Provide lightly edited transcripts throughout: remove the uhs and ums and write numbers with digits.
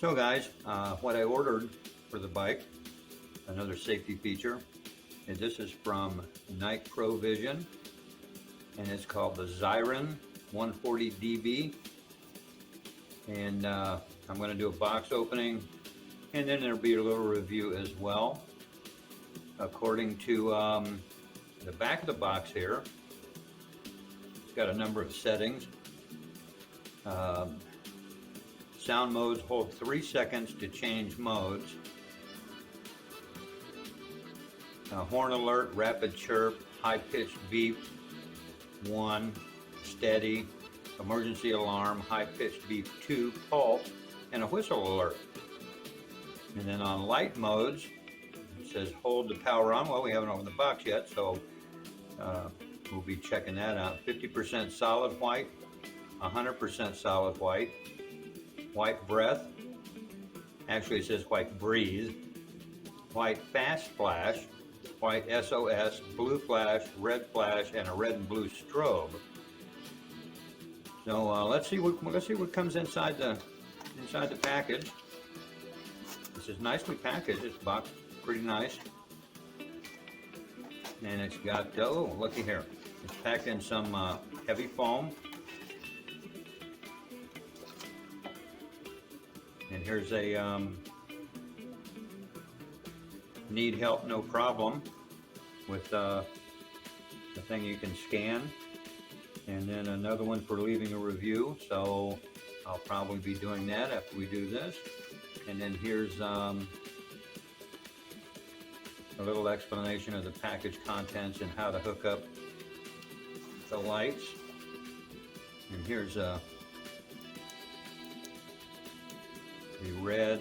So guys, what I ordered for the bike, another safety feature, and this is from Night Pro Vision, and it's called the Ziren 140 DB. And I'm going to do a box opening, and then there'll be a little review as well. According to the back of the box here, it's got a number of settings. Sound modes: hold 3 seconds to change modes. Horn alert, rapid chirp, high-pitched beep, 1, steady, emergency alarm, high-pitched beep, 2, pulse, and a whistle alert. And then on light modes, it says hold the power on. Well, we haven't opened the box yet, so we'll be checking that out. 50% solid white, 100% solid white, white breath, actually it says white breathe, white fast flash, white SOS, blue flash, red flash, and a red and blue strobe. So let's see what comes inside the package. This is nicely packaged. This box is pretty nice, and it's got oh, looky here, it's packed in some heavy foam. And here's a need help, no problem, with the thing you can scan, and then another one for leaving a review. So I'll probably be doing that after we do this. And then here's a little explanation of the package contents and how to hook up the lights. And here's the red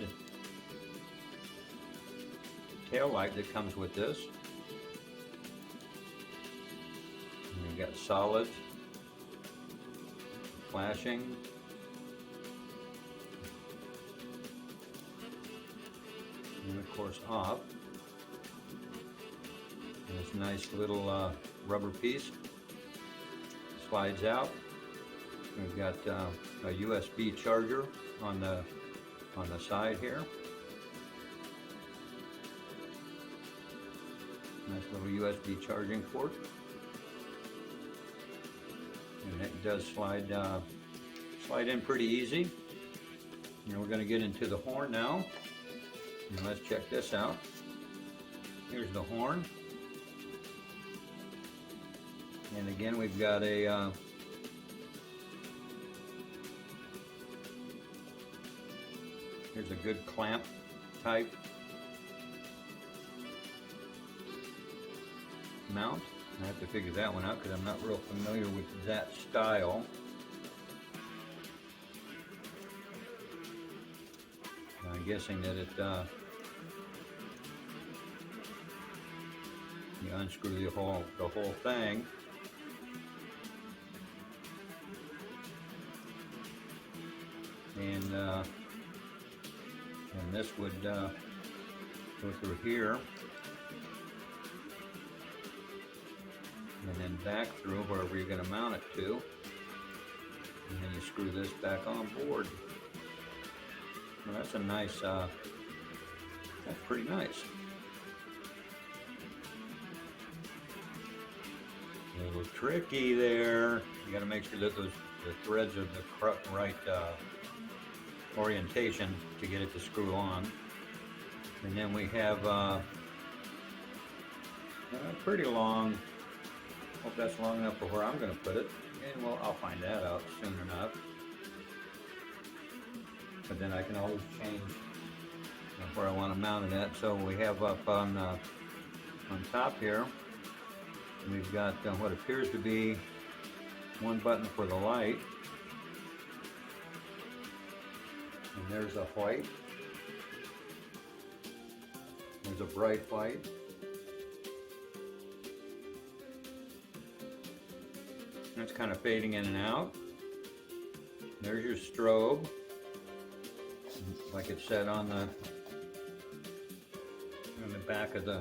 tail light that comes with this. And you got solid, flashing, and of course off. And this nice little rubber piece slides out. We've got a USB charger on the side here. Nice little USB charging port. And it does slide in pretty easy. And we're going to get into the horn now. And let's check this out. Here's the horn. And again, we've got a here's a good clamp type mount. I have to figure that one out because I'm not real familiar with that style. I'm guessing that it you unscrew the whole thing. And this would go through here, and then back through wherever you're going to mount it to, and then you screw this back on board. Well, that's a nice, that's pretty nice. A little tricky there. You got to make sure that the threads are the right orientation to get it to screw on. And then we have a pretty long, hope that's long enough for where I'm going to put it, and well, I'll find that out soon enough. But then I can always change where I want to mount it at. So we have up on top here, we've got what appears to be one button for the light. And there's a white. There's a bright white. That's kind of fading in and out. There's your strobe, like it said on the back of the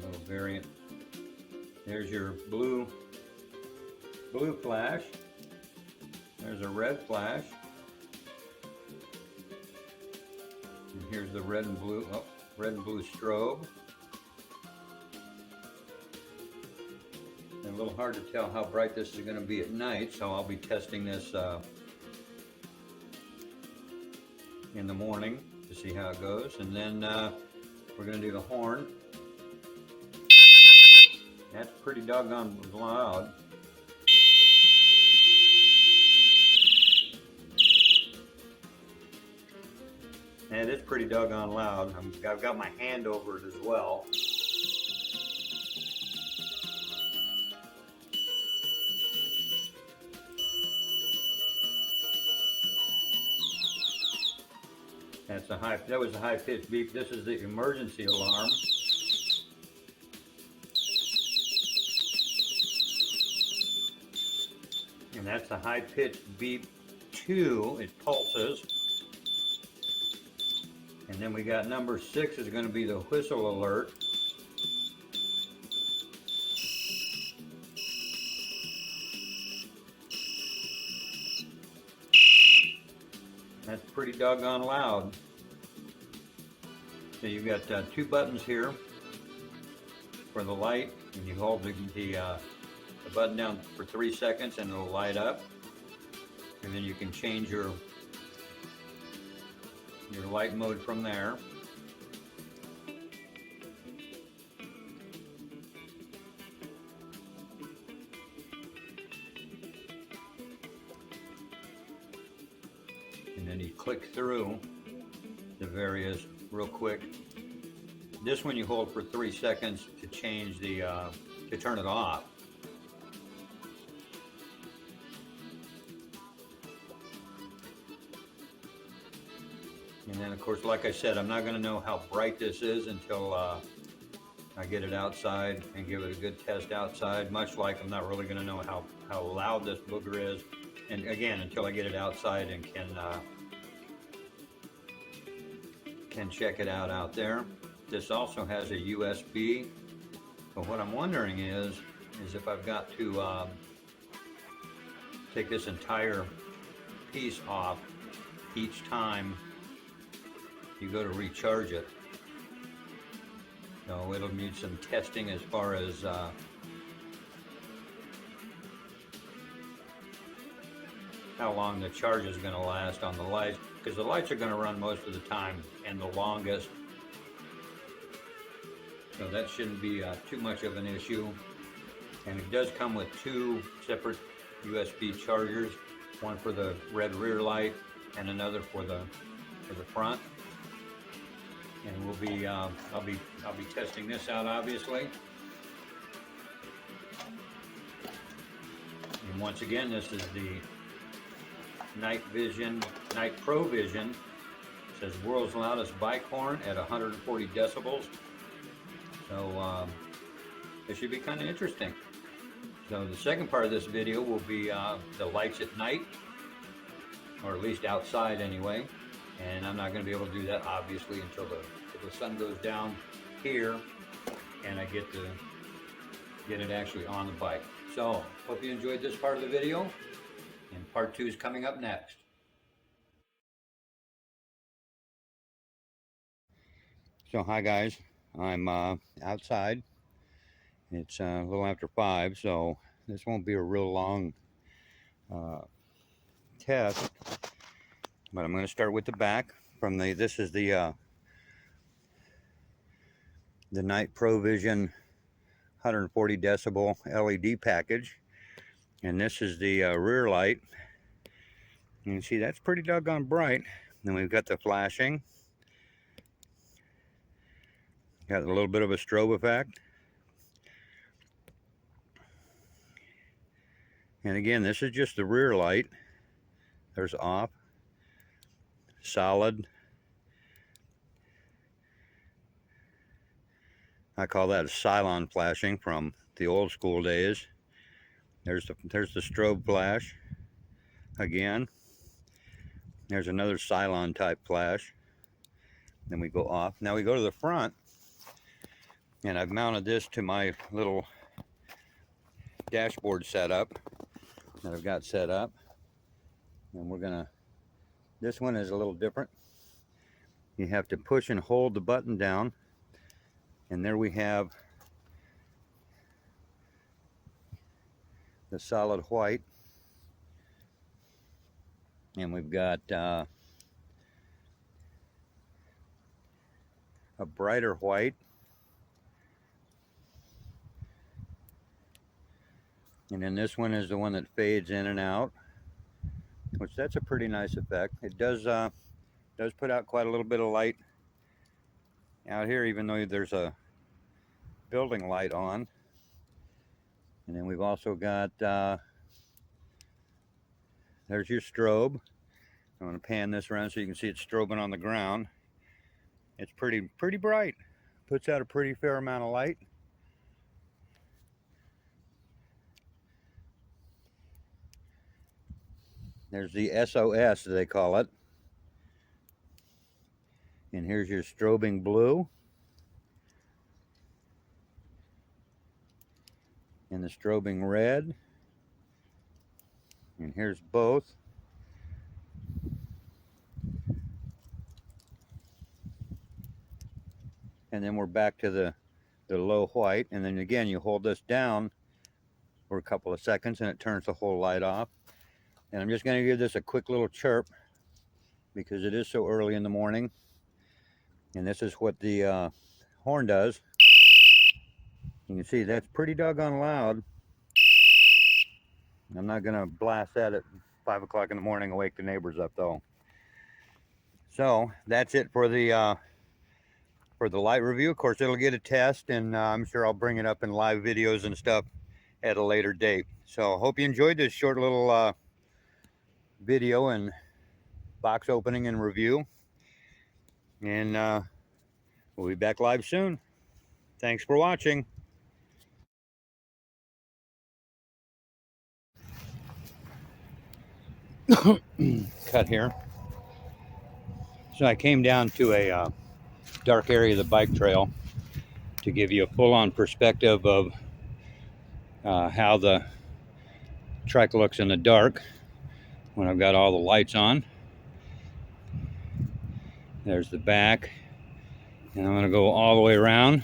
little variant. There's your blue blue flash. There's a red flash. And here's the red and blue, red and blue strobe. And a little hard to tell how bright this is going to be at night, so I'll be testing this in the morning to see how it goes. And then we're going to do the horn. That's pretty doggone loud. And it's pretty doggone loud. I've got my hand over it as well. That was a high-pitched beep. This is the emergency alarm. And that's a high-pitched beep 2. It pulses. And then we got number 6 is going to be the whistle alert. That's pretty doggone loud. So you've got 2 buttons here for the light, and you hold the button down for 3 seconds and it'll light up. And then you can change your light mode from there. And then you click through the various real quick. This one you hold for 3 seconds to change to turn it off. And then of course, like I said, I'm not going to know how bright this is until I get it outside and give it a good test outside, much like I'm not really going to know how loud this booger is, and again, until I get it outside and can check it out there. This also has a USB, but what I'm wondering is if I've got to take this entire piece off each time you go to recharge it. So it'll need some testing as far as how long the charge is going to last on the lights, because the lights are going to run most of the time and the longest. So that shouldn't be too much of an issue. And it does come with 2 separate USB chargers, one for the red rear light and another for the front. And we'll be I'll be testing this out, obviously. And once again, this is the Night Pro Vision. It says world's loudest bike horn at 140 decibels. So it should be kind of interesting. So the second part of this video will be the lights at night, or at least outside anyway. And I'm not going to be able to do that obviously until the sun goes down here and I get it actually on the bike. So hope you enjoyed this part of the video, and part 2 is coming up next. So hi guys, I'm outside. It's a little after 5, so this won't be a real long test. But I'm going to start with the back from this is the Night Pro Vision 140 decibel LED package, and this is the rear light. You can see that's pretty doggone bright. Then we've got the flashing, got a little bit of a strobe effect, and again, this is just the rear light. There's off, solid. I call that a Cylon flashing from the old school days. There's the strobe flash again. There's another Cylon type flash. Then we go off. Now we go to the front, and I've mounted this to my little dashboard setup. that I've got set up. And we're gonna, this one is a little different. You have to push and hold the button down. And there we have the solid white. And we've got a brighter white. And then this one is the one that fades in and out, which that's a pretty nice effect. It does put out quite a little bit of light out here, even though there's a building light on. And then we've also got, there's your strobe. I'm going to pan this around so you can see it strobing on the ground. It's pretty bright. Puts out a pretty fair amount of light. There's the SOS, they call it. And here's your strobing blue. And the strobing red. And here's both. And then we're back to the low white. And then again, you hold this down for a couple of seconds and it turns the whole light off. And I'm just going to give this a quick little chirp because it is so early in the morning. And this is what the horn does. You can see that's pretty doggone loud. I'm not going to blast that at 5 o'clock in the morning and wake the neighbors up though. So that's it for the light review. Of course, it'll get a test, and I'm sure I'll bring it up in live videos and stuff at a later date. So hope you enjoyed this short little video and box opening and review. And we'll be back live soon. Thanks for watching. Cut here. So I came down to a dark area of the bike trail to give you a full-on perspective of how the trike looks in the dark when I've got all the lights on. There's the back, and I'm going to go all the way around.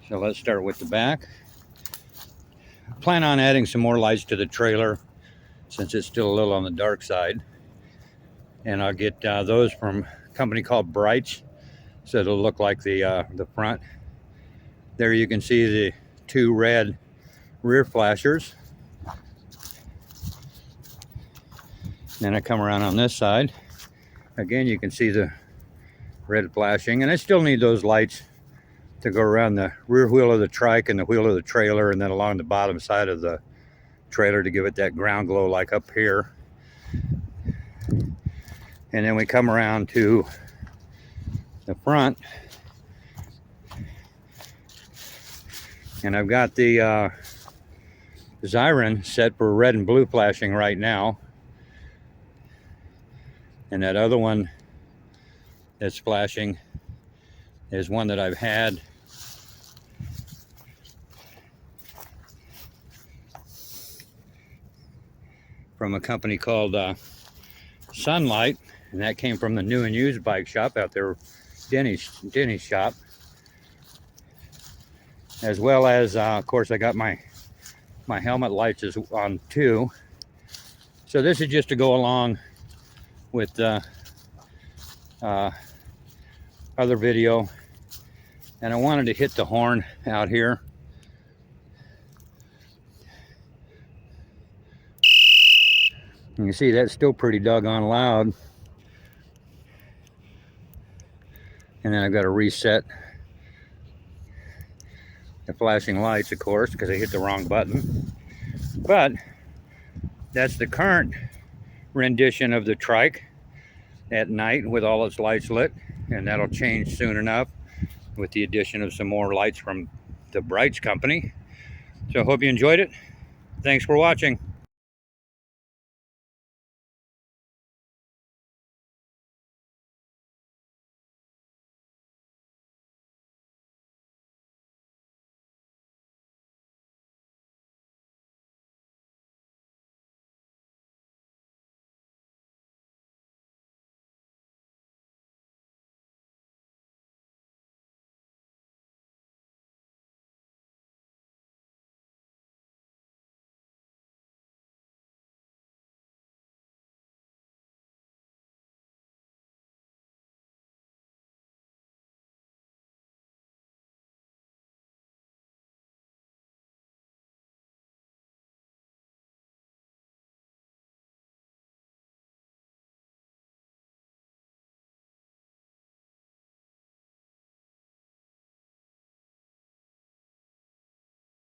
So let's start with the back. I plan on adding some more lights to the trailer since it's still a little on the dark side, and I'll get those from a company called Brights, so it'll look like the front. There you can see the two red rear flashers. Then I come around on this side. Again, you can see the red flashing, and I still need those lights to go around the rear wheel of the trike and the wheel of the trailer, and then along the bottom side of the trailer to give it that ground glow like up here. And then we come around to the front, and I've got the Ziren set for red and blue flashing right now, and that other one that's flashing is one that I've had from a company called Sunlight, and that came from the new and used bike shop out there, Denny's shop. As well as, of course, I got my helmet lights is on too. So this is just to go along with the other video, and I wanted to hit the horn out here. You can see that's still pretty doggone loud. And then I've got to reset the flashing lights, of course, because I hit the wrong button. But that's the current rendition of the trike at night with all its lights lit, and that'll change soon enough with the addition of some more lights from the Brights company. So I hope you enjoyed it. Thanks for watching.